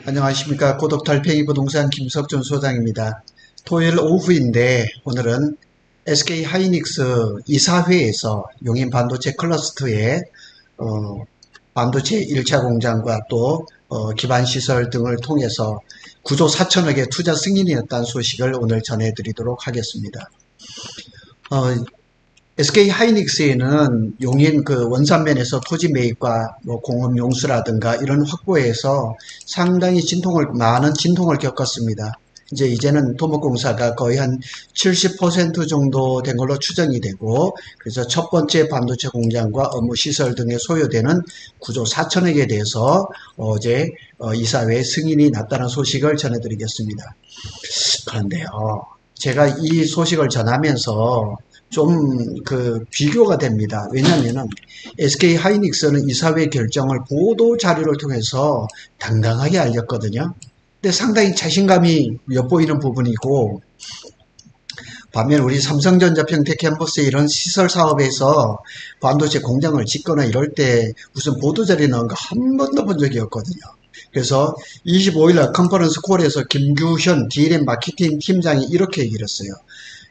안녕하십니까. 고독달팽이 부동산 김석준 소장입니다. 토요일 오후인데 오늘은 SK 하이닉스 이사회에서 용인 반도체 클러스터의 반도체 1차 공장과 또 기반시설 등을 통해서 구조 4천억의 투자 승인이었다는 소식을 오늘 전해드리도록 하겠습니다. SK 하이닉스에는 용인 그 원산면에서 토지 매입과 뭐 공업 용수라든가 이런 확보에서 상당히 많은 진통을 겪었습니다. 이제는 토목공사가 거의 한 70% 정도 된 걸로 추정이 되고, 그래서 첫 번째 반도체 공장과 업무 시설 등에 소요되는 구조 4천억에 대해서 어제 이사회에 승인이 났다는 소식을 전해드리겠습니다. 그런데요, 제가 이 소식을 전하면서 좀 비교가 됩니다. 왜냐하면은 SK 하이닉스는 이사회 결정을 보도 자료를 통해서 당당하게 알렸거든요. 근데 상당히 자신감이 엿보이는 부분이고, 반면 우리 삼성전자 평택 캠퍼스의 이런 시설 사업에서 반도체 공장을 짓거나 이럴 때 무슨 보도자료 나온 거 한 번도 본 적이 없거든요. 그래서 25일날 컨퍼런스 콜에서 김규현 DRAM 마케팅 팀장이 이렇게 얘기를 했어요.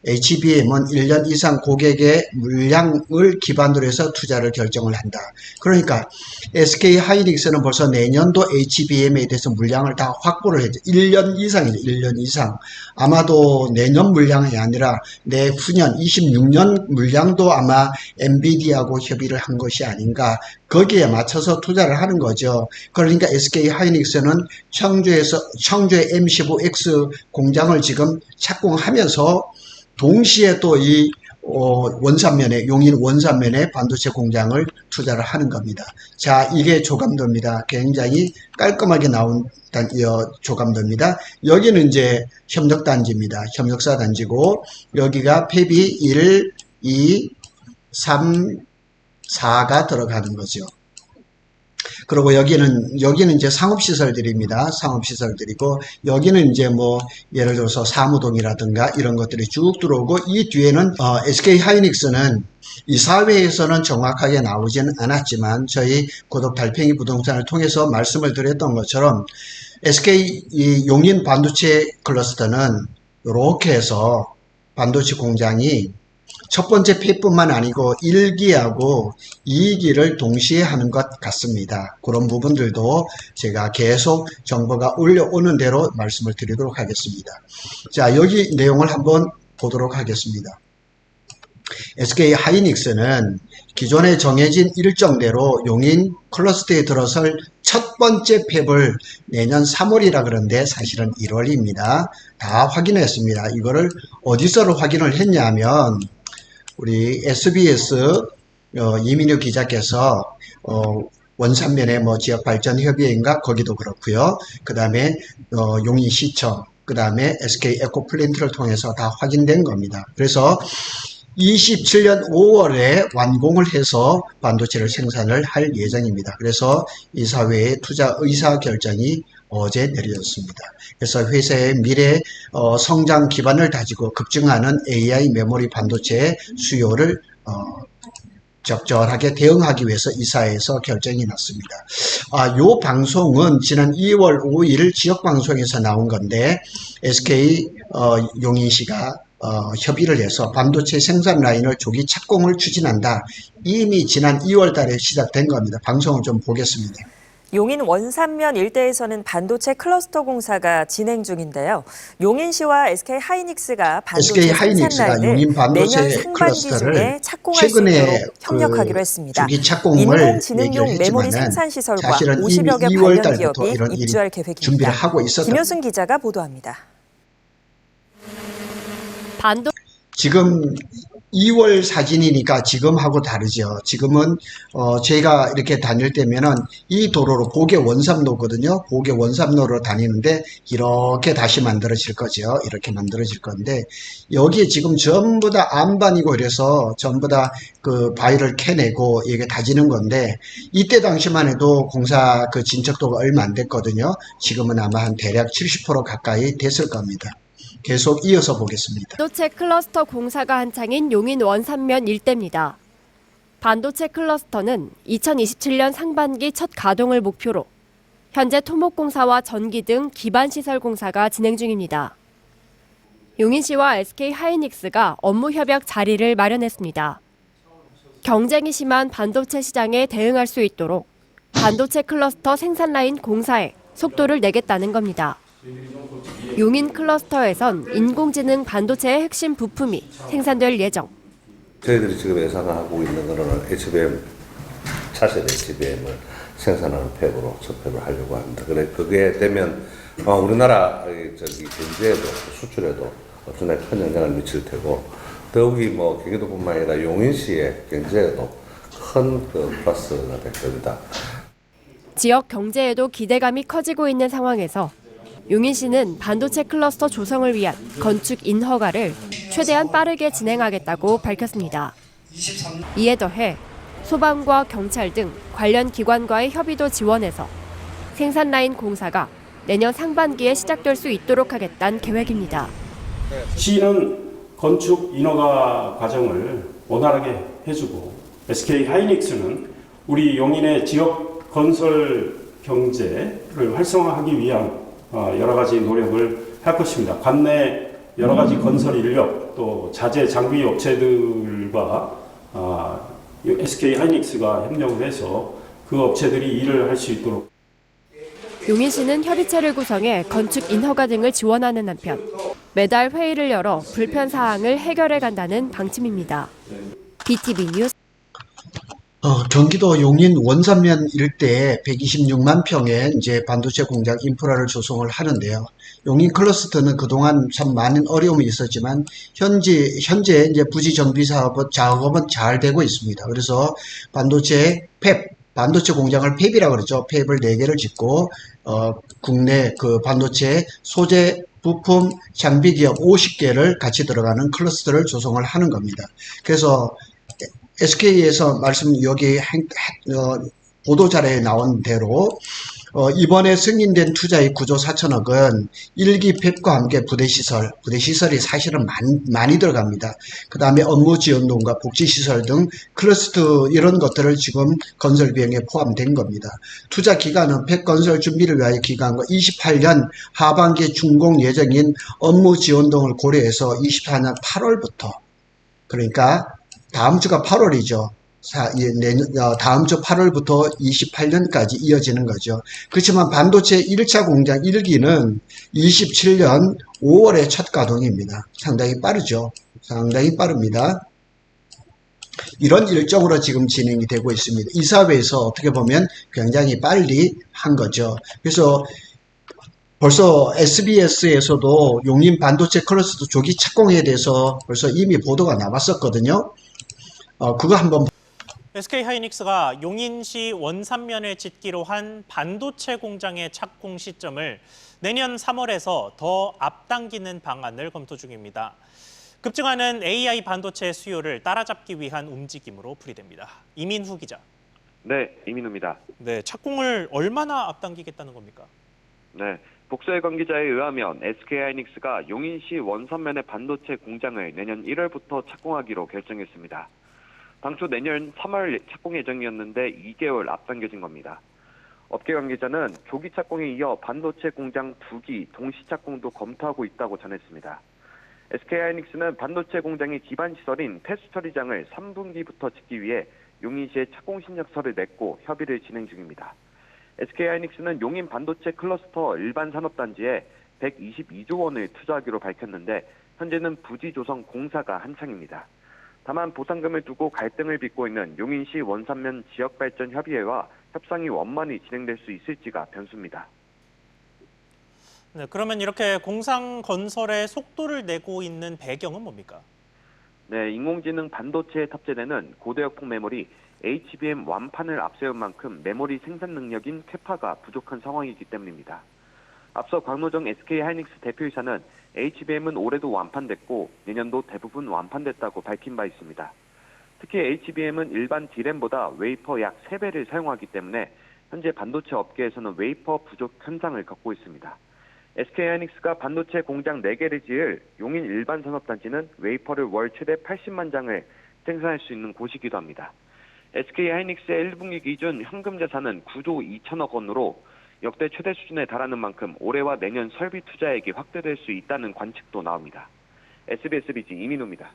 HBM은 1년 이상 고객의 물량을 기반으로 해서 투자를 결정을 한다. 그러니까 SK 하이닉스는 벌써 내년도 HBM에 대해서 물량을 다 확보를 했죠. 1년 이상이죠. 1년 이상. 아마도 내년 물량이 아니라 내후년 26년 물량도 아마 엔비디아하고 협의를 한 것이 아닌가. 거기에 맞춰서 투자를 하는 거죠. 그러니까 SK 하이닉스는 청주의 M15X 공장을 지금 착공하면서 동시에 또 이 원산면에, 용인 원산면에 반도체 공장을 투자를 하는 겁니다. 자, 이게 조감도입니다. 굉장히 깔끔하게 나온 조감도입니다. 여기는 이제 협력단지입니다. 협력사 단지고, 여기가 폐비 1, 2, 3, 4가 들어가는 거죠. 그리고 여기는 이제 상업시설들입니다. 상업시설들이고, 여기는 이제 뭐, 예를 들어서 사무동이라든가 이런 것들이 쭉 들어오고, 이 뒤에는, SK 하이닉스는 이 사회에서는 정확하게 나오지는 않았지만, 저희 고독 달팽이 부동산을 통해서 말씀을 드렸던 것처럼, SK 이 용인 반도체 클러스터는 이렇게 해서 반도체 공장이 첫 번째 폐뿐만 아니고 1기하고 2기를 동시에 하는 것 같습니다. 그런 부분들도 제가 계속 정보가 올려오는 대로 말씀을 드리도록 하겠습니다. 자, 여기 내용을 한번 보도록 하겠습니다. SK 하이닉스는 기존에 정해진 일정대로 용인 클러스터에 들어설 첫 번째 폐를 내년 3월이라 그러는데 사실은 1월입니다. 다 확인했습니다. 이거를 어디서 확인을 했냐면 우리 SBS 이민유 기자께서 원산면의 뭐 지역발전협의회인가 거기도 그렇고요. 그 다음에 용인시청, 그 다음에 SK 에코플랜트를 통해서 다 확인된 겁니다. 그래서 27년 5월에 완공을 해서 반도체를 생산을 할 예정입니다. 그래서 이사회의 투자 의사 결정이 어제 내려졌습니다. 그래서 회사의 미래 성장 기반을 다지고 급증하는 AI 메모리 반도체 수요를 적절하게 대응하기 위해서 이사회에서 결정이 났습니다. 요 방송은 지난 2월 5일 지역방송에서 나온 건데 SK 용인시가 협의를 해서 반도체 생산 라인을 조기 착공을 추진한다. 이미 지난 2월 달에 시작된 겁니다. 방송을 좀 보겠습니다. 용인 원산면 일대에서는 반도체 클러스터 공사가 진행 중인데요. 용인시와 SK 하이닉스가 반도체 생산 라인을 내년 상반기 중에 착공할 수 있도록 협력하기로 했습니다. 인공지능용 메모리 생산 시설과 50여 개 관련 기업이 입주할 계획입니다. 김효순 기자가 보도합니다. 지금 2월 사진이니까 지금하고 다르죠. 지금은 제가 이렇게 다닐 때면은 이 도로로 보계 원삼로거든요. 보계 원삼로로 다니는데 이렇게 다시 만들어질 거죠. 이렇게 만들어질 건데 여기에 지금 전부 다 안반이고 이래서 전부 다 그 바위를 캐내고 이게 다지는 건데 이때 당시만 해도 공사 그 진척도가 얼마 안 됐거든요. 지금은 아마 한 대략 70% 가까이 됐을 겁니다. 계속 이어서 보겠습니다. 반도체 클러스터 공사가 한창인 용인 원산면 일대입니다. 반도체 클러스터는 2027년 상반기 첫 가동을 목표로 현재 토목공사와 전기 등 기반시설 공사가 진행 중입니다. 용인시와 SK하이닉스가 업무협약 자리를 마련했습니다. 경쟁이 심한 반도체 시장에 대응할 수 있도록 반도체 클러스터 생산 라인 공사에 속도를 내겠다는 겁니다. 용인 클러스터에선 인공지능 반도체의 핵심 부품이 생산될 예정. 저희들이 지금 예상하고 있는 거는 HBM, 차세대 HBM을 생산하는 팹으로 첫 팹을 하려고 합니다. 그래 그게 되면 우리나라 경제에도 수출에도 엄청나게 큰 영향을 미칠 테고 더욱이 경기도뿐만 아니라 용인시의 경제에도 큰 플러스가 될 겁니다. 지역 경제에도 기대감이 커지고 있는 상황에서 용인시는 반도체 클러스터 조성을 위한 건축 인허가를 최대한 빠르게 진행하겠다고 밝혔습니다. 이에 더해 소방과 경찰 등 관련 기관과의 협의도 지원해서 생산 라인 공사가 내년 상반기에 시작될 수 있도록 하겠다는 계획입니다. 시는 건축 인허가 과정을 원활하게 해주고 SK하이닉스는 우리 용인의 지역 건설 경제를 활성화하기 위한 여러 가지 노력을 할 것입니다. 관내 여러 가지 건설 인력 또 자재 장비 업체들과 SK하이닉스가 협력을 해서 그 업체들이 일을 할 수 있도록. 용인시는 협의체를 구성해 건축 인허가 등을 지원하는 한편 매달 회의를 열어 불편 사항을 해결해 간다는 방침입니다. BTV 뉴스. 경기도 용인 원산면 일대에 126만 평의 이제 반도체 공장 인프라를 조성을 하는데요. 용인 클러스터는 그동안 참 많은 어려움이 있었지만 현재 이제 부지 정비 작업은 잘 되고 있습니다. 그래서 반도체 공장을 팹이라고 그러죠. 팹을 4개를 짓고 국내 그 반도체 소재 부품 장비 기업 50개를 같이 들어가는 클러스터를 조성을 하는 겁니다. 그래서 SK에서 여기 보도자료에 나온 대로 이번에 승인된 투자의 9조 4천억은 1기 팹과 함께 부대시설이 사실은 많이 들어갑니다. 그 다음에 업무 지원동과 복지시설 등 클러스터 이런 것들을 지금 건설 비용에 포함된 겁니다. 투자 기간은 팹 건설 준비를 위하여 기간과 28년 하반기 준공 예정인 업무 지원동을 고려해서 24년 8월부터 그러니까 다음 주가 8월이죠. 다음 주 8월부터 28년까지 이어지는 거죠. 그렇지만 반도체 1차 공장 1기는 27년 5월에 첫 가동입니다. 상당히 빠르죠. 상당히 빠릅니다. 이런 일정으로 지금 진행이 되고 있습니다. 이사회에서 어떻게 보면 굉장히 빨리 한 거죠. 그래서 벌써 SBS에서도 용인 반도체 클러스터 조기 착공에 대해서 벌써 이미 보도가 나왔었거든요. 그거 한번. SK하이닉스가 용인시 원산면을 짓기로 한 반도체 공장의 착공 시점을 내년 3월에서 더 앞당기는 방안을 검토 중입니다. 급증하는 AI 반도체 수요를 따라잡기 위한 움직임으로 풀이됩니다. 이민후 기자. 네, 이민우입니다. 네, 착공을 얼마나 앞당기겠다는 겁니까? 네, 복수의 관계자에 의하면 SK하이닉스가 용인시 원산면의 반도체 공장을 내년 1월부터 착공하기로 결정했습니다. 당초 내년 3월 착공 예정이었는데 2개월 앞당겨진 겁니다. 업계 관계자는 조기 착공에 이어 반도체 공장 2기 동시 착공도 검토하고 있다고 전했습니다. SK하이닉스는 반도체 공장의 기반 시설인 폐수 처리장을 3분기부터 짓기 위해 용인시에 착공 신청서를 냈고 협의를 진행 중입니다. SK하이닉스는 용인 반도체 클러스터 일반 산업단지에 122조 원을 투자하기로 밝혔는데 현재는 부지 조성 공사가 한창입니다. 다만 보상금을 두고 갈등을 빚고 있는 용인시 원산면 지역발전협의회와 협상이 원만히 진행될 수 있을지가 변수입니다. 네, 그러면 이렇게 공장 건설에 속도를 내고 있는 배경은 뭡니까? 네, 인공지능 반도체에 탑재되는 고대역폭 메모리 HBM 완판을 앞세운 만큼 메모리 생산 능력인 캐파가 부족한 상황이기 때문입니다. 앞서 광노정 SK하이닉스 대표이사는 HBM은 올해도 완판됐고 내년도 대부분 완판됐다고 밝힌 바 있습니다. 특히 HBM은 일반 D램보다 웨이퍼 약 3배를 사용하기 때문에 현재 반도체 업계에서는 웨이퍼 부족 현상을 겪고 있습니다. SK하이닉스가 반도체 공장 4개를 지을 용인 일반 산업단지는 웨이퍼를 월 최대 80만 장을 생산할 수 있는 곳이기도 합니다. SK하이닉스의 1분기 기준 현금 자산은 9조 2천억 원으로 역대 최대 수준에 달하는 만큼 올해와 내년 설비 투자액이 확대될 수 있다는 관측도 나옵니다. SBS BG 이민호입니다.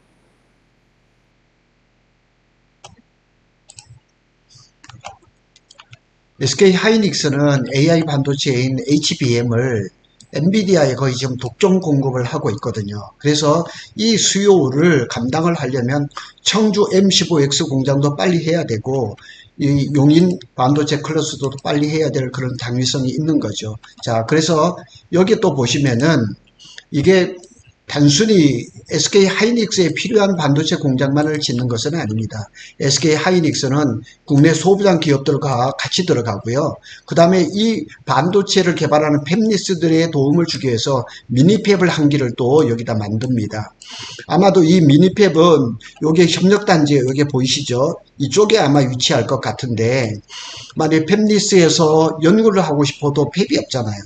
SK 하이닉스는 AI 반도체인 HBM을 엔비디아에 거의 지금 독점 공급을 하고 있거든요. 그래서 이 수요를 감당을 하려면 청주 M15X 공장도 빨리 해야 되고 이 용인 반도체 클러스터도 빨리 해야 될 그런 당위성이 있는 거죠. 자, 그래서 여기 또 보시면은 이게 단순히 SK 하이닉스에 필요한 반도체 공장만을 짓는 것은 아닙니다. SK 하이닉스는 국내 소부장 기업들과 같이 들어가고요. 그 다음에 이 반도체를 개발하는 팹리스들의 도움을 주기 위해서 미니팹을 한 기를 또 여기다 만듭니다. 아마도 이 미니팹은 요게 협력단지에 여기 보이시죠? 이쪽에 아마 위치할 것 같은데 만약 팹리스에서 연구를 하고 싶어도 팹이 없잖아요.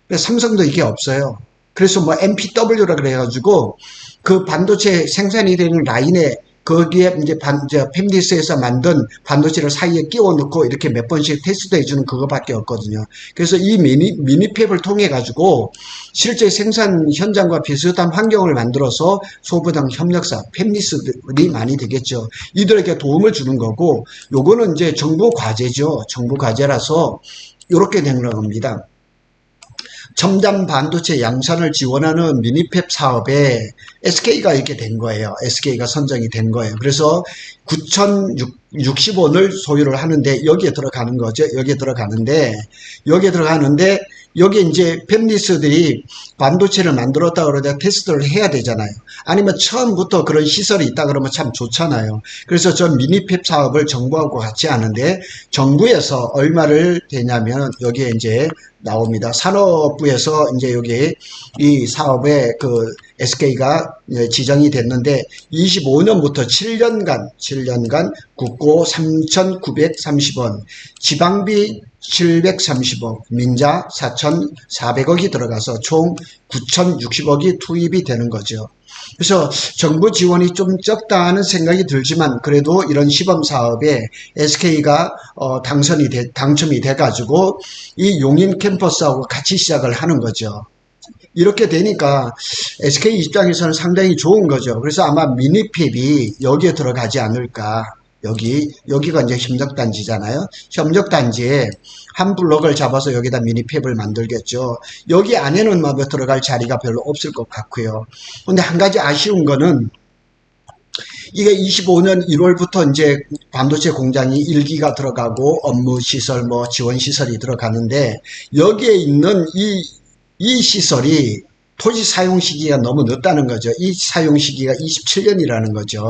그래서 삼성도 이게 없어요. 그래서 뭐 MPW라 그래가지고 그 반도체 생산이 되는 라인에 거기에 이제 팹리스에서 만든 반도체를 사이에 끼워 넣고 이렇게 몇 번씩 테스트 해주는 그거밖에 없거든요. 그래서 이 미니팹을 통해 가지고 실제 생산 현장과 비슷한 환경을 만들어서 소부장 협력사 팹리스들이 많이 되겠죠. 이들에게 도움을 주는 거고 요거는 이제 정부 과제죠. 정부 과제라서 이렇게 된 겁니다. 첨단 반도체 양산을 지원하는 미니팹 사업에 SK가 이렇게 된 거예요. SK가 선정이 된 거예요. 그래서 9,060원을 소유를 하는데 여기에 들어가는 거죠. 여기에 들어가는데 여기 이제 팹리스들이 반도체를 만들었다 그러다 테스트를 해야 되잖아요. 아니면 처음부터 그런 시설이 있다 그러면 참 좋잖아요. 그래서 저 미니팹 사업을 정부하고 같이 하는데 정부에서 얼마를 되냐면 여기에 이제 나옵니다. 산업부에서 이제 여기 이 사업에 그 SK가 지정이 됐는데 25년부터 7년간 국고 3,930원, 지방비 730억, 민자 4,400억이 들어가서 총 9,060억이 투입이 되는 거죠. 그래서 정부 지원이 좀 적다는 생각이 들지만 그래도 이런 시범 사업에 SK가 당첨이 돼가지고 이 용인 캠퍼스하고 같이 시작을 하는 거죠. 이렇게 되니까 SK 입장에서는 상당히 좋은 거죠. 그래서 아마 미니팹이 여기에 들어가지 않을까. 여기가 이제 협력단지잖아요. 협력단지에 한 블럭을 잡아서 여기다 미니팹을 만들겠죠. 여기 안에는 뭐 들어갈 자리가 별로 없을 것 같고요. 근데 한 가지 아쉬운 거는 이게 25년 1월부터 이제 반도체 공장이 1기가 들어가고 업무 시설, 뭐 지원 시설이 들어가는데 여기에 있는 이 시설이 토지 사용 시기가 너무 늦다는 거죠. 이 사용 시기가 27년이라는 거죠.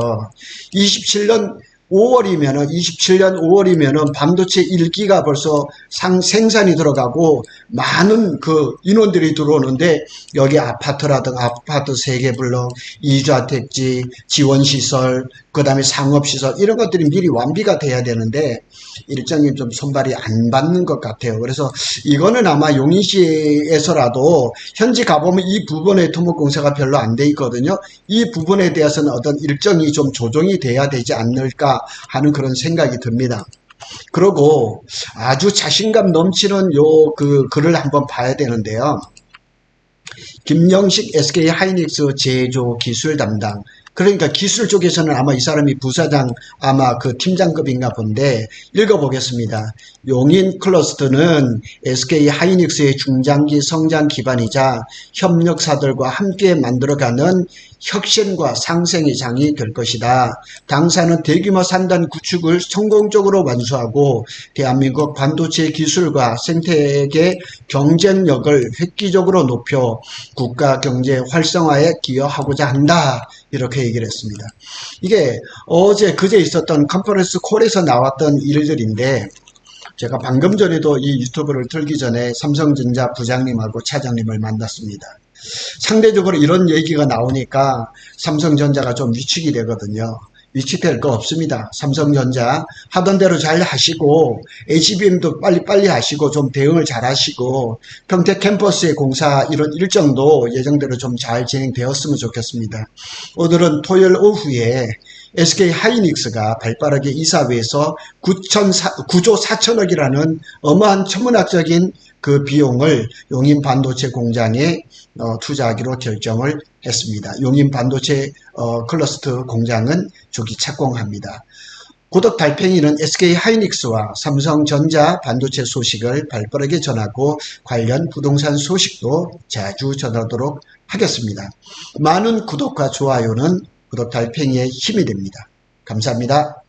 27년 5월이면은 반도체 1기가 벌써 생산이 들어가고 많은 그 인원들이 들어오는데 여기 아파트라든가 아파트 3개 블럭, 2주택지, 지원시설, 그 다음에 상업시설 이런 것들이 미리 완비가 돼야 되는데 일정이 좀 손발이 안 받는 것 같아요. 그래서 이거는 아마 용인시에서라도 현지 가보면 이 부분에 토목공사가 별로 안 돼 있거든요. 이 부분에 대해서는 어떤 일정이 좀 조정이 돼야 되지 않을까 하는 그런 생각이 듭니다. 그리고 아주 자신감 넘치는 그 글을 한번 봐야 되는데요. 김영식 SK 하이닉스 제조 기술 담당. 그러니까 기술 쪽에서는 아마 이 사람이 부사장 아마 그 팀장급인가 본데 읽어보겠습니다. 용인 클러스터는 SK 하이닉스의 중장기 성장 기반이자 협력사들과 함께 만들어가는 혁신과 상생의 장이 될 것이다. 당사는 대규모 산단 구축을 성공적으로 완수하고 대한민국 반도체 기술과 생태계 경쟁력을 획기적으로 높여 국가 경제 활성화에 기여하고자 한다. 이렇게 얘기를 했습니다. 이게 그제 있었던 컨퍼런스 콜에서 나왔던 일들인데 제가 방금 전에도 이 유튜브를 틀기 전에 삼성전자 부장님하고 차장님을 만났습니다. 상대적으로 이런 얘기가 나오니까 삼성전자가 좀 위축이 되거든요. 위축될 거 없습니다. 삼성전자 하던 대로 잘 하시고 HBM도 빨리 하시고 좀 대응을 잘 하시고 평택 캠퍼스의 공사 이런 일정도 예정대로 좀 잘 진행되었으면 좋겠습니다. 오늘은 토요일 오후에 SK 하이닉스가 발빠르게 이사회에서 9조 4천억이라는 어마한 천문학적인 그 비용을 용인 반도체 공장에 투자하기로 결정을 했습니다. 용인 반도체 클러스터 공장은 조기 착공합니다. 고덕 달팽이는 SK 하이닉스와 삼성전자 반도체 소식을 발빠르게 전하고 관련 부동산 소식도 자주 전하도록 하겠습니다. 많은 구독과 좋아요는 고덕 달팽이의 힘이 됩니다. 감사합니다.